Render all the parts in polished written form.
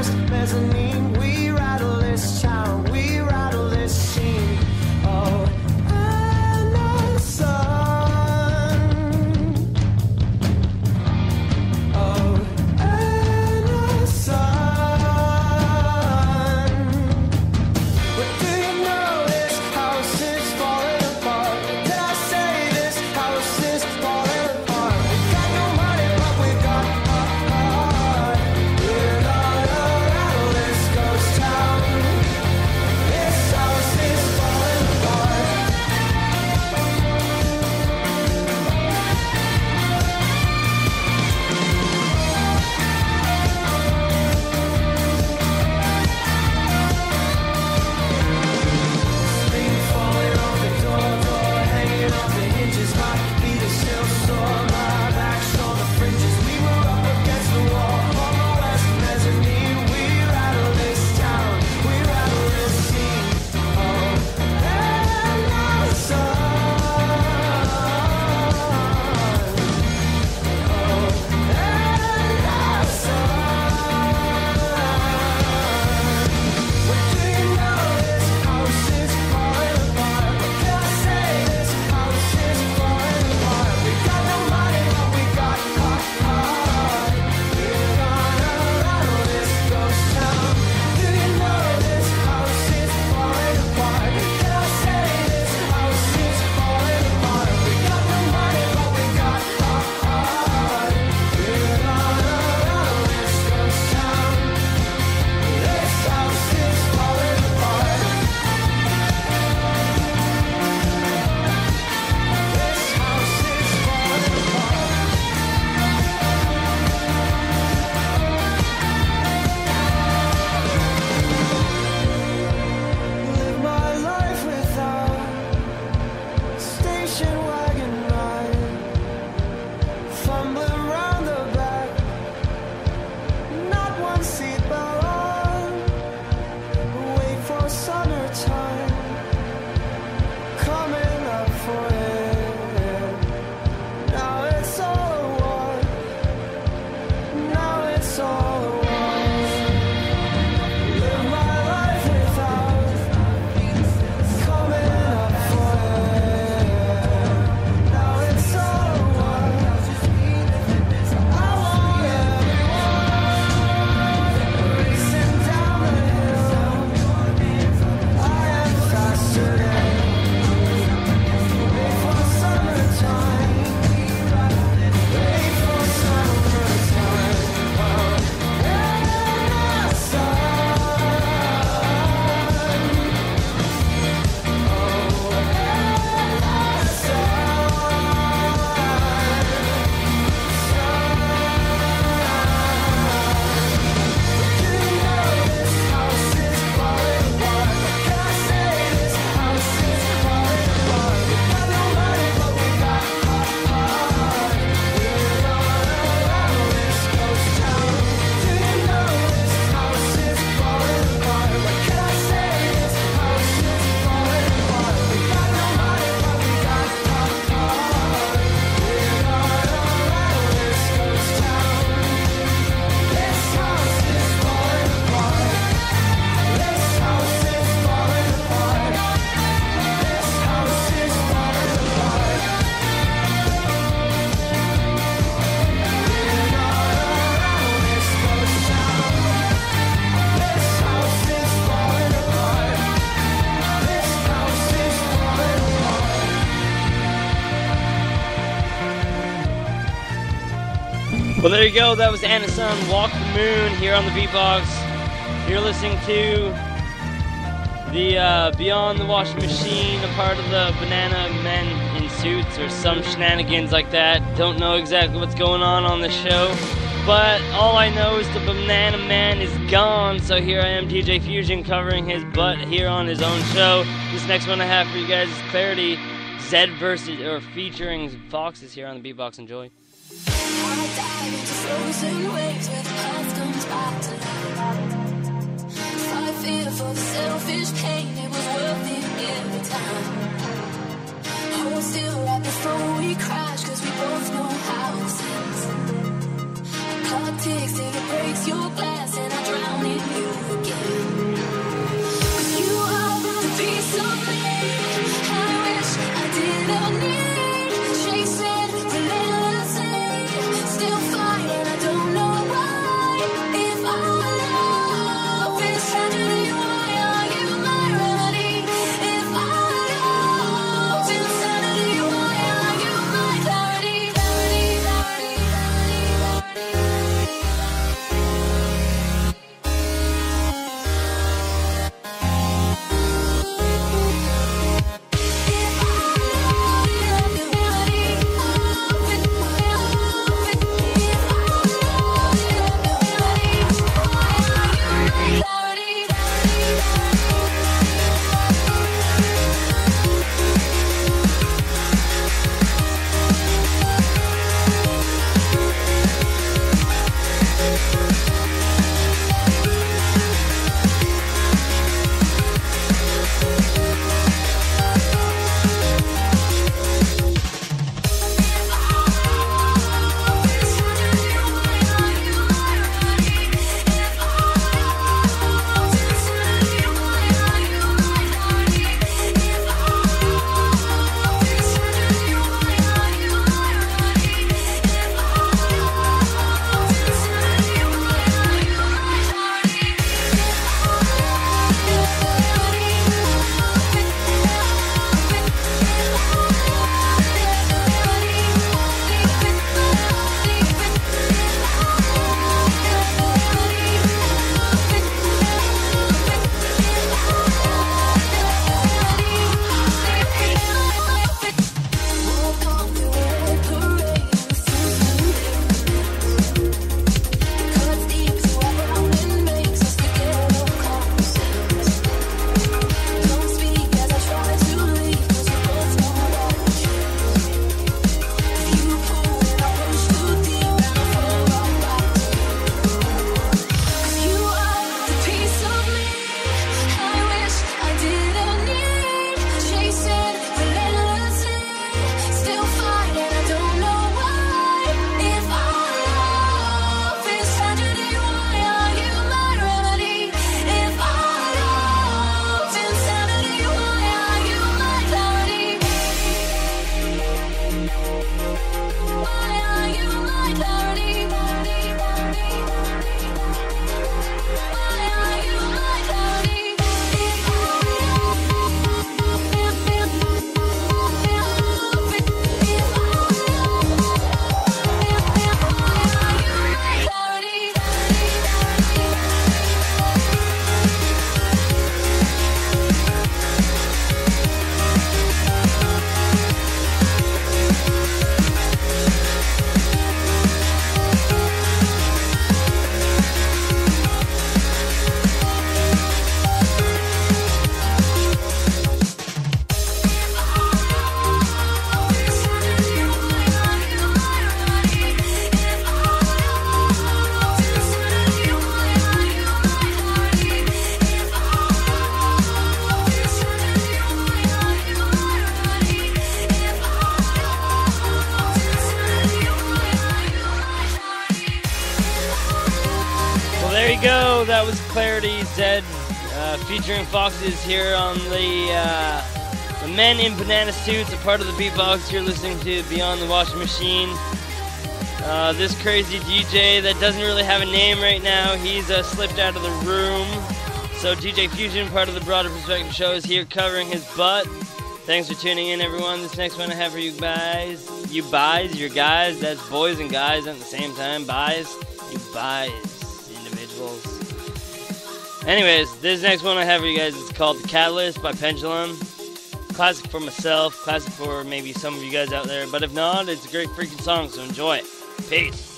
west mezzanine. We rattle this town, we rattle this scene. Oh, and the sun. Oh, and the sun. But do you know this house is falling apart? Did I say this house is falling apart? We got no money, but we got a heart. We're gonna rattle this ghost town. This house is falling apart. Screen falling off the door, hanging off the hinges. My feet are still sore, my back's on the fringes. We were up against the wall on the west mezzanine. We rattle this town, we rattle this scene. Oh, and the sun. Oh, and the sun. What do you know? This house is falling apart. What can I say? This house is falling apart. We got no money, but we got a heart. We're gonna rattle this ghost town. Do you know this house is falling apart? Can I say this house is falling apart? We got no money, but we got a heart. We're gonna rattle this ghost town. This house is falling apart. This house is falling apart. Live my life without station wagon ride. Fumble around the back, not one seatbelt on. Wait for summertime, coming up for it. Now it's all a walk, now it's all a walk. Live my life without coming up for it. Now it's all a walk. I want everyone racing down the hill. I am faster than wait for summertime. Wait for summertime. Oh, and the sun. Oh, and the Well, there you go. That was Anna Sun, Walk the Moon, here on the Beatbox. You're listening to the Beyond the Washing Machine, a part of the Banana Men in Suits, or some shenanigans like that. Don't know exactly what's going on the show, but all I know is the Banana Man is gone, so here I am, DJ Fusion, covering his butt here on his own show. This next one I have for you guys is Clarity, Zed versus, or featuring Foxes here on the Beatbox. Enjoy. I dive into frozen waves where the past comes back to life. Fight fear for the selfish pain, it was worth it every time. Hold still right before we crash, cause we both know how this ends. A clock ticks till it breaks your glass and I drown it that was Clarity Zed featuring Foxes here on the Men in Banana Suits, a part of the Beatbox. You're listening to Beyond the Washing Machine. This crazy DJ that doesn't really have a name right now, he's slipped out of the room. So DJ Fusion, part of the Broader Perspective Show, is here covering his butt. Thanks for tuning in, everyone. This next one I have for you guys. You buys, your guys, that's boys and guys at the same time. Buys, you buys, individuals. Anyways, this next one I have for you guys is called The Catalyst by Pendulum. Classic for myself, classic for maybe some of you guys out there, but if not, it's a great freaking song, so enjoy it. Peace.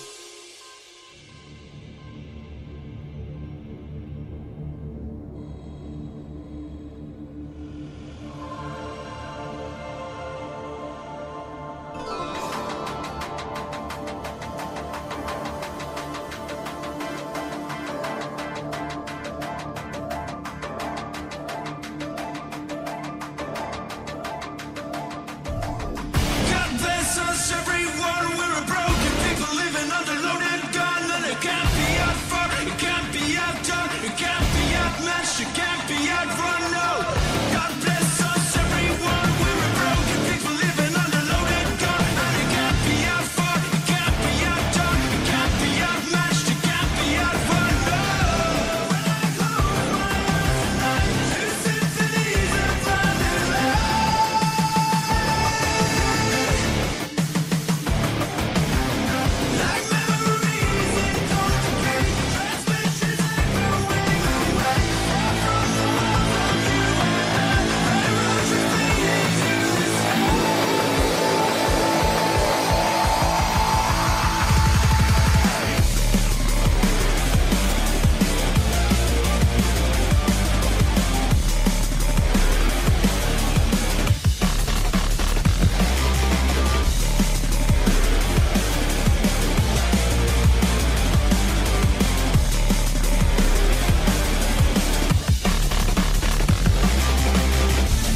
God bless us, everyone. We're a broken people living under loaded gun, and it can't be outfought, it can't be outdone, it can't be outmatched, it can't be outrun. No. God bless us, everyone. We're a broken people living under loaded gun, and it can't be outfought, it can't be outdone, it can't be outmatched, it can't be outrun. No. When I close my eyes tonight, two symphonies of thunder. Like memories in contemplate, transmissions echoing away, far from the world of you and I, railroads leading to the sky.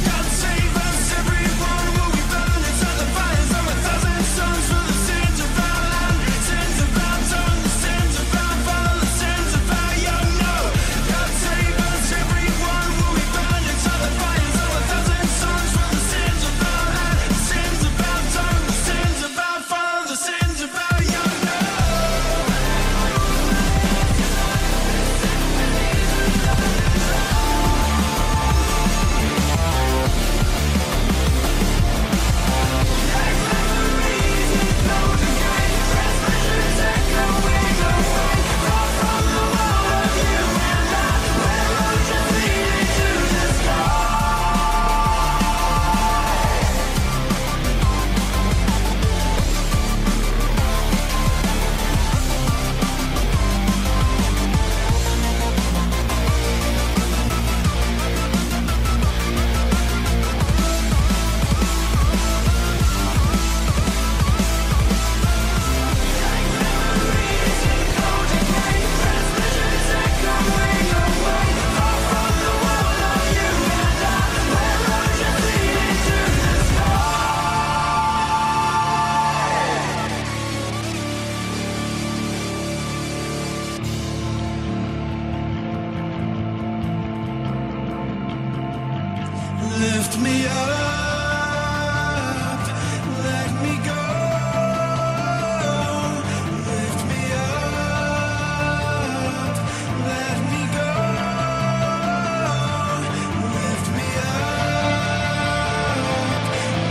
God save us, everyone. Will we burn into the fires of 1,000 suns for the sins of our land, sins of our tongue, the sins of our father, the sins of our young? No. God save us, everyone. Will we burn into the fires of 1,000 suns for the sins of our land, the sins of our tongue, the sins of our father, the sins of our young? No. Lift me up, let me go. Lift me up, let me go. Lift me up, let me go. Lift me up,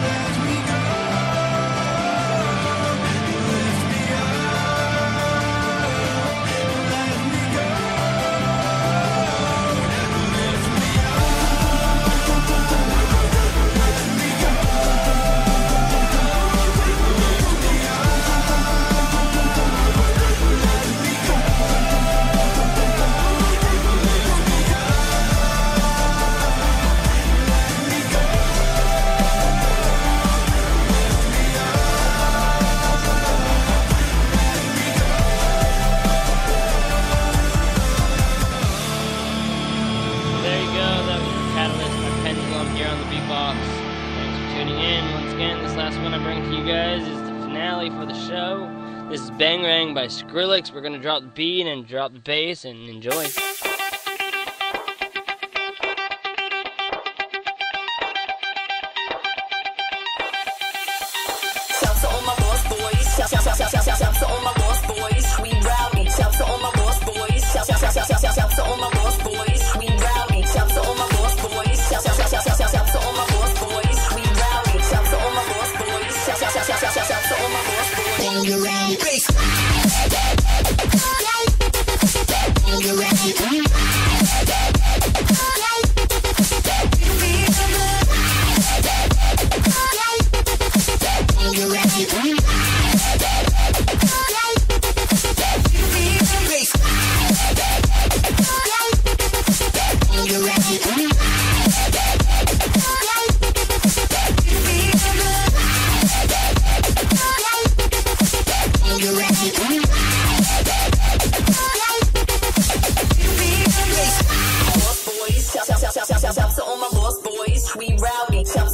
let me go. Lift me There you go, that was The Catalyst by Pendulum here on the Beatbox. Thanks for tuning in. Once again, this last one I bring to you guys is the finale for the show. This is Bang Rang by Skrillex. We're going to drop the beat and drop the bass and enjoy. bitch, we rowdy. Tell